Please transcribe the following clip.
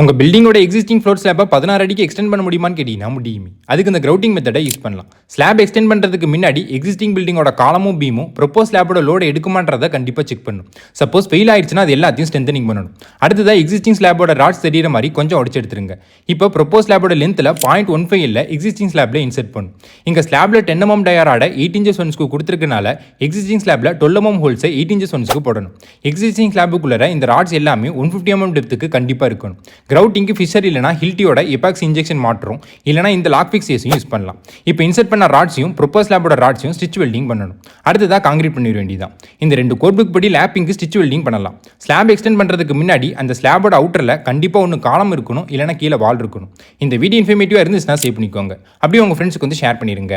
உங்கள் பில்டிங்கோட existing floor ஸ்லாப்பை 16 அடிக்கு extend பண்ண முடியுமான்னு கேட்டீங்கன்னா முடியுமே. அதுக்கு இந்த கிரவுட்டிங் மெத்தடை யூஸ் பண்ணலாம். ஸ்லாப் எக்ஸ்டெண்ட் பண்ணுறதுக்கு முன்னாடி எக்ஸிஸ்டிங் பில்டிங்கோட காலமும் பீமும் ப்ரொப்போஸ் ஸ்லாப்போட லோடு எடுக்குமான்றதை கண்டிப்பாக செக் பண்ணணும். சப்போஸ் ஃபெயில் ஆயிடுச்சுன்னா அது எல்லாத்தையும் ஸ்ட்ரென்தனிங் பண்ணணும். அடுத்ததாக எக்ஸிஸ்டிங் ஸ்லாப்போட ராட்ஸ் தெரியிற மாதிரி கொஞ்சம் உடச்சு எடுத்துருங்க. இப்போ ப்ரொப்போஸ் ஸ்லாப்போட லென்த்தில் 0.15 இல்லை எக்ஸிஸ்டிங் ஸ்லாப்ல இன்செர்ட் பண்ணும். இங்கே ஸ்லாப்ல 10 mm டயராட 8 inches ஒன்ஸ்க்கு கொடுத்துருக்கனால எக்ஸிஸ்டிங் ஸ்லாப்ல 12 mm ஹோல்ஸை 8 inches ஒன்ஸ்க்கு போடணும். எக்ஸிஸ்டிங் ஸ்லாப்புக்குள்ளே இந்த ராட்ஸ் எல்லாமே 150 mm டெப்த்துக்கு கண்டிப்பாக இருக்கணும். கிரவுட்டிங்கு ஃபிஷர் இல்லைனா ஹில்டியோட எபாக்சி இன்ஜெக்ஷன் மாற்றும், இல்லைனா இந்த லாக் ஃபிக்ஸேஸையும் யூஸ் பண்ணலாம். இப்போ இன்செர்ட் பண்ண ராட்ஸையும் ப்ரொப்போஸ் ஸ்லாப்போட ராட்ஸையும் ஸ்டிச் வெல்டிங் பண்ணணும். அடுத்ததாக காங்கிரீட் பண்ணிட வேண்டியதான். இந்த 2 கோட் புக் படி லேப்பிங்கு ஸ்டிச் வெல்டிங் பண்ணலாம். ஸ்லாப் எக்ஸ்டெண்ட் பண்ணுறதுக்கு முன்னாடி அந்த ஸ்லாபோட அவுட்டரில் கண்டிப்பாக ஒன்று காலம் இருக்கணும், இல்லைனா கீழே வால் இருக்கணும். இந்த வீடியோ இன்ஃபர்மேட்டிவாக இருந்துச்சுன்னா சேவ் பண்ணிக்கோங்க. அப்படியே உங்கள் ஃப்ரெண்ட்ஸுக்கு வந்து ஷேர் பண்ணிடுங்க.